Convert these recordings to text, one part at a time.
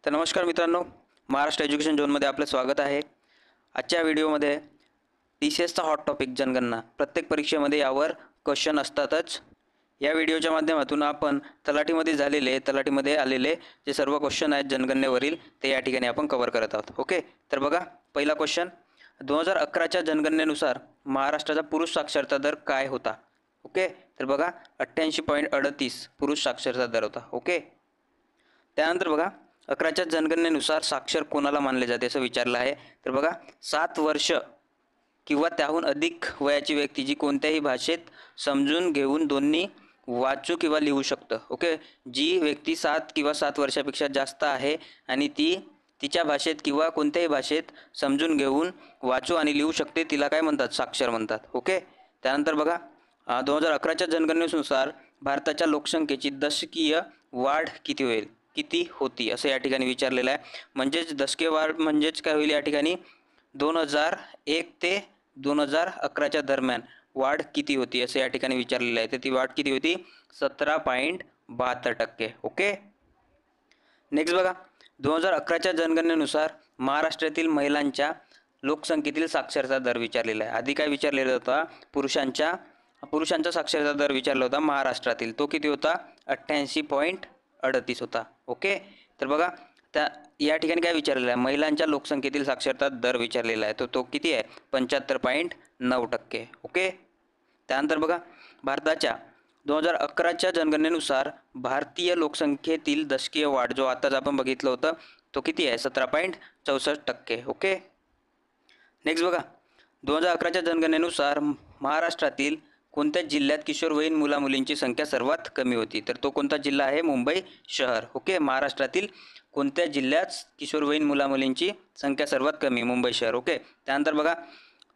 तर नमस्कार मित्रांनो, महाराष्ट्र एज्युकेशन झोनमध्ये आपलं स्वागत आहे. आजच्या व्हिडिओमध्ये TCSचा हॉट टॉपिक जनगणना. प्रत्येक परीक्षेमध्ये यावर क्वेश्चन असतातच. या व्हिडिओच्या माध्यमातून आपण तलाठीमध्ये आलेले जे सर्व क्वेश्चन आहेत जनगणनेवरील ते या ठिकाणी आपण कव्हर करत आहोत. ओके, तर बघा पहिला क्वेश्चन. 2011च्या जनगणनेनुसार महाराष्ट्राचा पुरुष साक्षरता दर काय होता? ओके, तर बघा 88.38 पुरुष साक्षरता दर होता. ओके, त्यानंतर बघा 11च्या जनगणनेनुसार साक्षर कोणाला मानले जाते असं विचारलं आहे. तर बघा 7 वर्ष किंवा त्याहून अधिक वयाची व्यक्ती जी कोणत्याही भाषेत समजून घेऊन दोन्ही वाचू किंवा लिहू शकतं. ओके, जी व्यक्ती 7 वर्षापेक्षा जास्त आहे आणि ती तिच्या भाषेत किंवा कोणत्याही भाषेत समजून घेऊन वाचू आणि लिहू शकते, तिला काय म्हणतात? साक्षर म्हणतात. ओके, त्यानंतर बघा 2011च्या जनगणनेनुसार भारताच्या लोकसंख्येची दशकीय वाढ किती होती असं या ठिकाणी विचारलेलं आहे. म्हणजेच दशकीय वाढ म्हणजेच काय होईल या ठिकाणी 2001 ते 2011च्या दरम्यान वाढ किती होती असं या ठिकाणी विचारलेलं आहे. तर ती वाढ किती होती? 17.72%. ओके, नेक्स्ट बघा 2011च्या जनगणनेनुसार महाराष्ट्रातील महिलांच्या लोकसंख्येतील साक्षरता दर विचारलेला आहे. आधी काय विचारलेला होता? पुरुषांचा साक्षरता दर विचारला होता महाराष्ट्रातील. तो किती होता? 88.38 होता. ओके, तर बघा या ठिकाणी काय विचारलेलं आहे? महिलांच्या लोकसंख्येतील साक्षरता दर विचारलेला आहे. तो किती आहे? 75.9%. ओके, त्यानंतर बघा भारताच्या 2011च्या जनगणनेनुसार भारतीय लोकसंख्येतील दशकीय वाढ जो आताच आपण बघितलं होतं तो किती आहे? 17.64%. ओके, नेक्स्ट बघा 2011च्या जनगणनेनुसार महाराष्ट्रातील कोणत्या जिल्ह्यात किशोरवयीन मुलामुलींची संख्या सर्वात कमी होती? तर तो कोणता जिल्हा आहे? मुंबई शहर. ओके, महाराष्ट्रातील कोणत्या जिल्ह्यात किशोरवयीन मुलामुलींची संख्या सर्वात कमी? मुंबई शहर. ओके, त्यानंतर बघा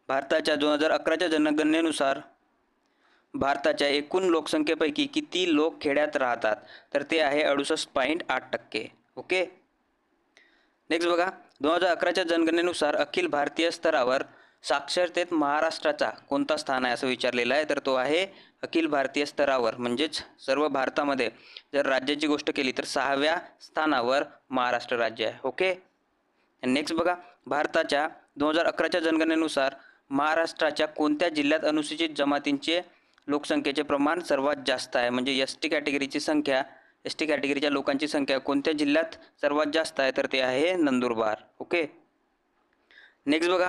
भारताच्या 2011च्या जनगणनेनुसार भारताच्या एकूण लोकसंख्येपैकी किती लोक खेड्यात राहतात? तर ते आहे 68.8%. ओके, नेक्स्ट बघा 2011च्या जनगणनेनुसार अखिल भारतीय स्तरावर साक्षरतेत महाराष्ट्राचा कोणता स्थान आहे असं विचारलेलं आहे. तर तो आहे अखिल भारतीय स्तरावर म्हणजेच सर्व भारतामध्ये जर राज्याची गोष्ट केली तर 6व्या स्थानावर महाराष्ट्र राज्य आहे. ओके, नेक्स्ट बघा भारताच्या 2011च्या जनगणनेनुसार महाराष्ट्राच्या कोणत्या जिल्ह्यात अनुसूचित जमातींचे लोकसंख्येचे प्रमाण सर्वात जास्त आहे? म्हणजे एसटी कॅटेगरीच्या लोकांची संख्या कोणत्या जिल्ह्यात सर्वात जास्त आहे? तर ते आहे नंदुरबार. ओके, नेक्स्ट बघा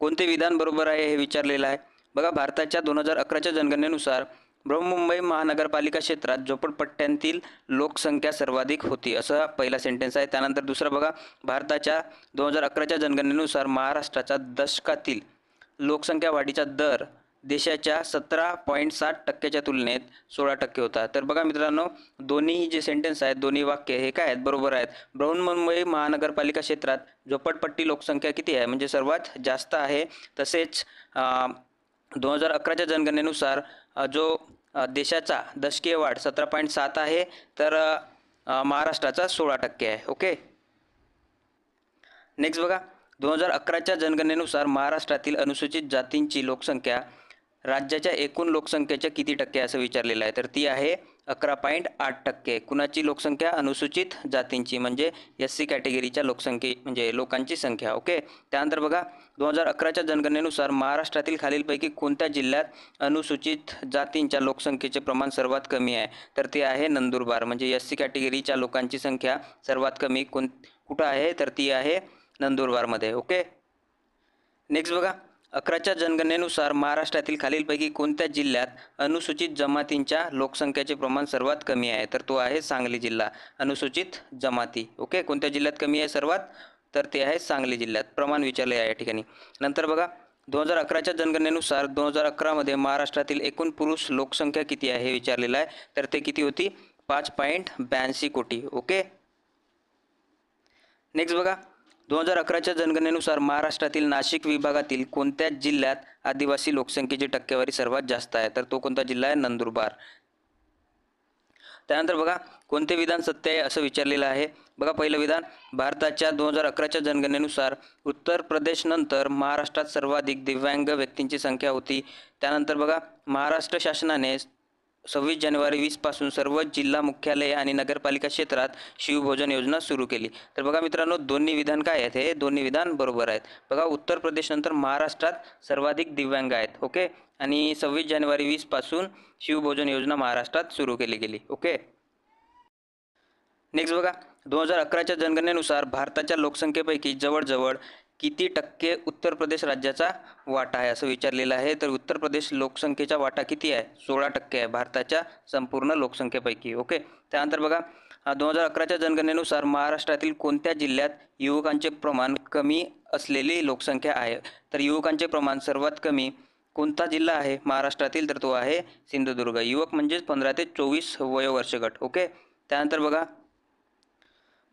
कोणते विधान बरोबर आहे हे विचारलेलं आहे. बघा भारताच्या 2011च्या जनगणनेनुसार बृहन्मुंबई महानगरपालिका क्षेत्रात झोपडपट्ट्यांतील लोकसंख्या सर्वाधिक होती असा पहिला सेंटेन्स आहे. त्यानंतर दुसरा बघा भारताच्या 2011च्या जनगणनेनुसार महाराष्ट्राचा दशकातील लोकसंख्या वाढीचा दर देशाच्या 17.7%च्या तुलनेत 16% होता. तर बघा मित्रांनो दोन्ही जे सेंटेन्स आहेत दोन्ही वाक्य हे काय आहेत? बरोबर आहेत. बृहन्मुंबई महानगरपालिका क्षेत्रात झोपडपट्टी लोकसंख्या किती आहे? म्हणजे सर्वात जास्त आहे. तसेच 2011च्या जनगणनेनुसार जो देशाचा दशकीय वाढ 17.7 आहे तर महाराष्ट्राचा 16% आहे. ओके, नेक्स्ट बघा 2011च्या जनगणनेनुसार महाराष्ट्रातील अनुसूचित जातींची लोकसंख्या राज्याच्या एकूण लोकसंख्येच्या किती टक्के असं विचारलेलं आहे? तर ती आहे 11.8%. कुणाची लोकसंख्या? अनुसूचित जातींची म्हणजे SC कॅटेगरीच्या म्हणजे लोकांची संख्या. ओके, त्यानंतर बघा 2011च्या जनगणनेनुसार महाराष्ट्रातील खालीलपैकी कोणत्या जिल्ह्यात अनुसूचित जातींच्या लोकसंख्येचे प्रमाण सर्वात कमी आहे? तर ते आहे नंदुरबार. म्हणजे SC कॅटेगरीच्या लोकांची संख्या सर्वात कमी कुठं आहे? तर ती आहे नंदुरबारमध्ये. ओके, नेक्स्ट बघा 11च्या जनगणनेनुसार महाराष्ट्रातील खालीलपैकी कोणत्या जिल्ह्यात अनुसूचित जमातींच्या लोकसंख्येचे प्रमाण सर्वात कमी आहे? तर तो आहे सांगली जिल्हा. अनुसूचित जमाती. ओके, कोणत्या जिल्ह्यात कमी आहे सर्वात? तर ते आहे सांगली जिल्ह्यात. प्रमाण विचारले आहे या ठिकाणी. नंतर बघा 2011च्या जनगणनेनुसार 2011मध्ये महाराष्ट्रातील एकूण पुरुष लोकसंख्या किती आहे हे विचारलेलं आहे. तर ते किती होती? 5.82 कोटी. ओके, नेक्स्ट बघा 2011च्या जनगणनेनुसार महाराष्ट्रातील नाशिक विभागातील कोणत्या जिल्ह्यात आदिवासी लोकसंख्येची टक्केवारी सर्वात जास्त आहे? तर तो कोणता जिल्हा आहे? नंदुरबार. त्यानंतर बघा कोणते विधान सत्य आहे असं विचारलेलं आहे. बघा पहिलं विधान भारताच्या 2011च्या जनगणनेनुसार उत्तर प्रदेशनंतर महाराष्ट्रात सर्वाधिक दिव्यांग व्यक्तींची संख्या होती. त्यानंतर बघा महाराष्ट्र शासनाने 26 जानेवारी 20 पासून सर्व जिल्हा मुख्यालय आणि नगरपालिका क्षेत्रात शिवभोजन योजना सुरू केली. तर बघा मित्रांनो, दोन्ही विधान काय आहेत? हे दोन्ही विधान बरोबर आहेत. बघा, उत्तर प्रदेशनंतर महाराष्ट्रात सर्वाधिक दिव्यांग आहेत. ओके, आणि 26 जानेवारी 20 पासून शिवभोजन योजना महाराष्ट्रात सुरू केली गेली. ओके, नेक्स्ट बघा, 2011च्या जनगणनेनुसार भारताच्या लोकसंख्येपैकी जवळजवळ किती टक्के उत्तर प्रदेश राज्याचा वाटा आहे असं विचारलेलं आहे. तर उत्तर प्रदेश लोकसंख्येचा वाटा किती आहे? 16% आहे भारताच्या संपूर्ण लोकसंख्येपैकी. ओके, त्यानंतर बघा, 2011च्या जनगणनेनुसार महाराष्ट्रातील कोणत्या जिल्ह्यात युवकांचे प्रमाण कमी असलेली लोकसंख्या आहे? तर युवकांचे प्रमाण सर्वात कमी कोणता जिल्हा आहे महाराष्ट्रातील? तर तो आहे सिंधुदुर्ग. युवक म्हणजेच 15 ते 24 वयोवर्ष गट. ओके, त्यानंतर बघा,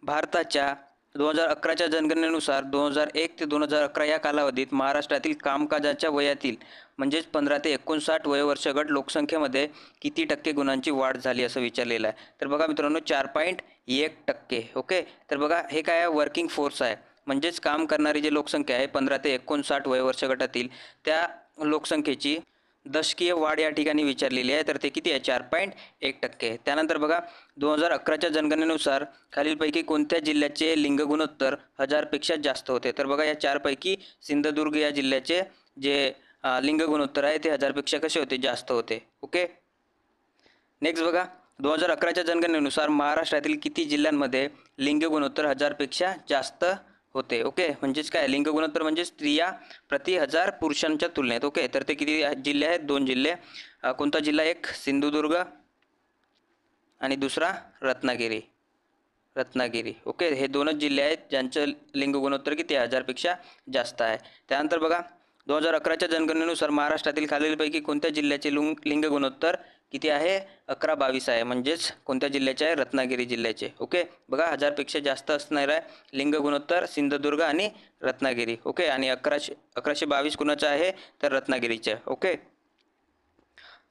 भारताच्या 2011च्या जनगणनेनुसार 2001 ते 2011 या कालावधीत महाराष्ट्रातील कामकाजाच्या वयातील म्हणजेच 15 ते 59 वयोवर्ष गट लोकसंख्येमध्ये किती टक्के गुणांची वाढ झाली असं विचारलेलं आहे. तर बघा मित्रांनो, 4.1%. ओके, तर बघा, हे काय आहे? वर्किंग फोर्स आहे, म्हणजेच काम करणारी जी लोकसंख्या आहे 15 ते 59 वयोवर्ष गटातील त्या लोकसंख्येची दशकीय वाढ या ठिकाणी विचारलेली आहे. तर ते किती आहे? 4.1%. त्यानंतर बघा, 2011च्या जनगणनेनुसार खालीलपैकी कोणत्या जिल्ह्याचे लिंग गुणोत्तर 1000पेक्षा जास्त होते? तर बघा, या चारपैकी सिंधुदुर्ग या जिल्ह्याचे जे लिंग गुणोत्तर आहे ते 1000पेक्षा कसे होते? जास्त होते. ओके, नेक्स्ट बघा, 2011च्या जनगणनेनुसार महाराष्ट्रातील किती जिल्ह्यांमध्ये लिंग गुणोत्तर 1000पेक्षा जास्त होते? ओके, म्हणजेच काय? लिंग गुणोत्तर म्हणजे स्त्रिया प्रति 1000 पुरुषांच्या तुलनेत. ओके, तर ते किती जिल्हे आहेत? 2 जिल्हे. कोणता जिल्हा? एक सिंधुदुर्ग आणि दुसरा रत्नागिरी. ओके, हे 2च जिल्हे आहेत ज्यांचं लिंग गुणोत्तर किती आहे? 1000पेक्षा जास्त आहे. त्यानंतर बघा, 2011च्या जनगणनेनुसार महाराष्ट्रातील खालीलपैकी कोणत्या जिल्ह्याचे लिंग गुणोत्तर किती आहे? 11-22 आहे, म्हणजेच कोणत्या जिल्ह्याचे आहे? रत्नागिरी जिल्ह्याचे. ओके, बघा, 1000पेक्षा जास्त असणार आहे लिंग गुणोत्तर सिंधुदुर्ग आणि रत्नागिरी. ओके, आणि 1122 कुणाचं आहे? तर रत्नागिरीचे. ओके,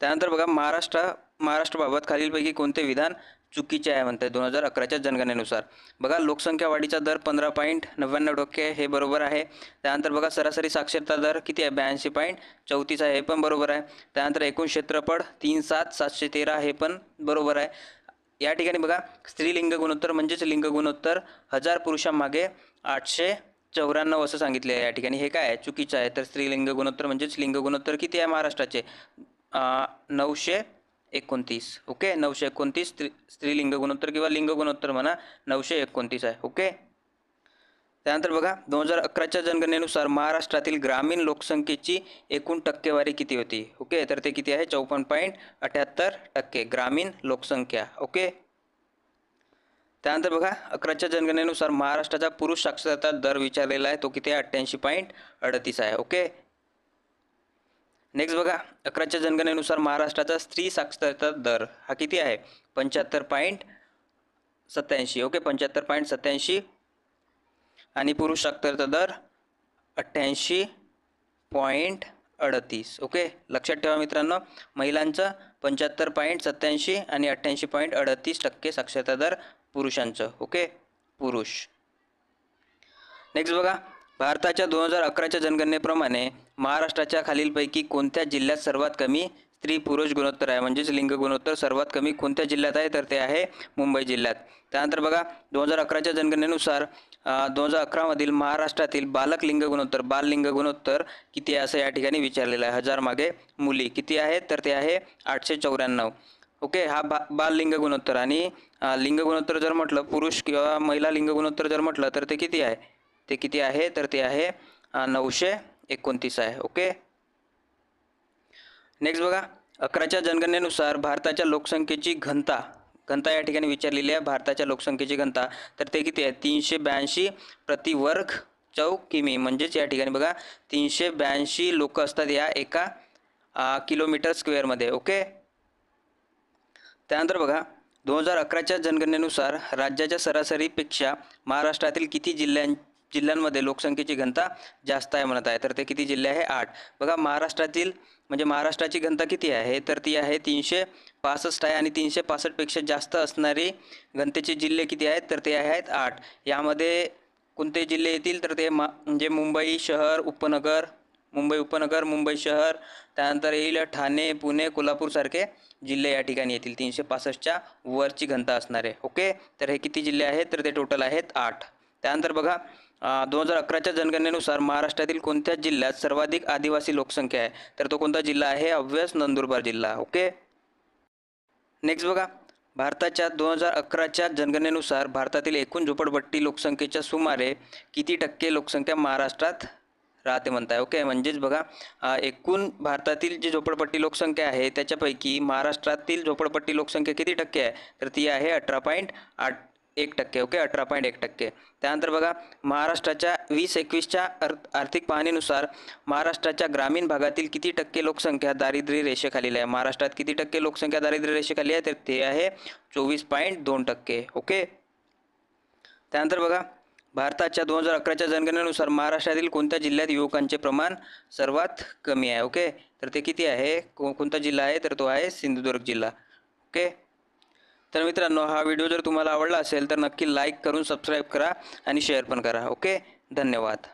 त्यानंतर बघा, महाराष्ट्राबाबत खालीलपैकी कोणते विधान चुकीचे आहे म्हणते 2011च्या जनगणनेनुसार? बघा, लोकसंख्या वाढीचा दर 15.99% हे बरोबर आहे. त्यानंतर बघा, सरासरी साक्षरता दर किती आहे? 82.34 आहे, हे पण बरोबर आहे. त्यानंतर एकूण क्षेत्रफळ 3,713 हे पण बरोबर आहे. या ठिकाणी बघा, स्त्रीलिंग गुणोत्तर म्हणजेच लिंग गुणोत्तर 1000 पुरुषांमागे 894 असं सांगितले आहे. या ठिकाणी हे काय आहे? चुकीचं आहे. तर स्त्रीलिंग गुणोत्तर म्हणजेच लिंग गुणोत्तर किती आहे महाराष्ट्राचे? 929. ओके, 929 स्त्रीलिंग गुणोत्तर किंवा लिंग गुणोत्तर म्हणा, 929 आहे. ओके, त्यानंतर बघा, 2011च्या जनगणनेनुसार महाराष्ट्रातील ग्रामीण लोकसंख्येची एकूण टक्केवारी किती होती? ओके, तर ते किती आहे? 54.78% ग्रामीण लोकसंख्या. ओके, त्यानंतर बघा, 11च्या जनगणनेनुसार महाराष्ट्राचा पुरुष साक्षरता दर विचारलेला आहे, तो किती आहे? 88.38 आहे. ओके, नेक्स्ट बघा, 11च्या जनगणनेनुसार महाराष्ट्राचा स्त्री साक्षरता दर हा किती आहे? 75.87. ओके, 75.87 आणि पुरुष साक्षरता दर 88.38. ओके, लक्षात ठेवा मित्रांनो, महिलांचं 75.87 आणि 88.38% साक्षरता दर पुरुषांचं. ओके, पुरुष. नेक्स्ट बघा, भारताच्या 2011च्या जनगणनेप्रमाणे महाराष्ट्राच्या खालीलपैकी कोणत्या जिल्ह्यात सर्वात कमी स्त्री पुरुष गुणोत्तर आहे? म्हणजेच लिंग गुणोत्तर सर्वात कमी कोणत्या जिल्ह्यात आहे? तर ते आहे मुंबई जिल्ह्यात. त्यानंतर बघा, 2011च्या जनगणनेनुसार 2011मधील महाराष्ट्रातील बाल लिंग गुणोत्तर किती आहे असं या ठिकाणी विचारलेलं आहे. 1000 मागे मुली किती आहेत? तर ते आहे 894. ओके, हा बाल लिंग गुणोत्तर. आणि लिंग गुणोत्तर जर म्हटलं, पुरुष किंवा महिला लिंग गुणोत्तर जर म्हटलं, तर ते किती आहे? तर ते आहे 929 आहे. ओके, नेक्स्ट बघा, 11च्या जनगणनेनुसार भारताच्या लोकसंख्येची घनता या ठिकाणी विचारलेली आहे. भारताच्या लोकसंख्येची घनता तर ते किती आहे? 382 प्रति वर्ग चौकिमी. म्हणजेच या ठिकाणी बघा, 382 लोक असतात या एका किलोमीटर स्क्वेअरमध्ये. ओके, त्यानंतर बघा, 2011च्या जनगणनेनुसार राज्याच्या सरासरीपेक्षा महाराष्ट्रातील किती जिल्ह्यांमध्ये लोकसंख्येची घनता जास्त आहे म्हणत आहे? तर ते किती जिल्हे आहे? 8. बघा, महाराष्ट्राची घनता किती आहे? तर ती आहे 365 आहे. आणि 365पेक्षा जास्त असणारी घनतेचे जिल्हे किती आहेत? तर ते आहेत 8. यामध्ये कोणते जिल्हे येतील? तर ते म्हणजे मुंबई शहर, उपनगर, मुंबई उपनगर, मुंबई शहर, त्यानंतर येईल ठाणे, पुणे, कोल्हापूरसारखे जिल्हे या ठिकाणी येतील. 365च्या वरची घनता असणार आहे. ओके, तर हे किती जिल्हे आहेत, तर ते टोटल आहेत 8. त्यानंतर बघा 2011च्या जनगणनेनुसार महाराष्ट्रातील कोणत्या जिल्ह्यात सर्वाधिक आदिवासी लोकसंख्या आहे, तर तो कोणता जिल्हा आहे, ऑब्व्हियस नंदुरबार जिल्हा. ओके. नेक्स्ट बघा, भारताच्या 2011च्या जनगणनेनुसार भारतातील एकूण झोपडपट्टी लोकसंख्येच्या सुमारे किती टक्के लोकसंख्या महाराष्ट्रात राहते म्हणताय. ओके, म्हणजेच बघा एकूण भारतातील जी झोपडपट्टी लोकसंख्या आहे त्याच्यापैकी महाराष्ट्रातील झोपडपट्टी लोकसंख्या किती टक्के आहे, तर ती आहे 18.1%. ओके, 18.1%. त्यानंतर बघा महाराष्ट्राच्या 2021च्या आर्थिक पाहणीनुसार महाराष्ट्राच्या ग्रामीण भागातील किती टक्के लोकसंख्या दारिद्र्य रेषेखाली आहे. महाराष्ट्रात किती टक्के लोकसंख्या दारिद्र्य रेषेखाली आहे, तर ते आहे 24.2%. ओके. त्यानंतर बघा भारताच्या 2011च्या जनगणनेनुसार महाराष्ट्रातील कोणत्या जिल्ह्यात युवकांचे प्रमाण सर्वात कमी आहे. ओके, तर ते किती आहे, कोणता जिल्हा आहे, तर तो आहे सिंधुदुर्ग जिल्हा. ओके. तर मित्रांनो, हा व्हिडिओ जर तुम्हाला आवडला असेल तर नक्की लाईक करून सबस्क्राईब करा आणि शेअर पण करा. ओके, धन्यवाद.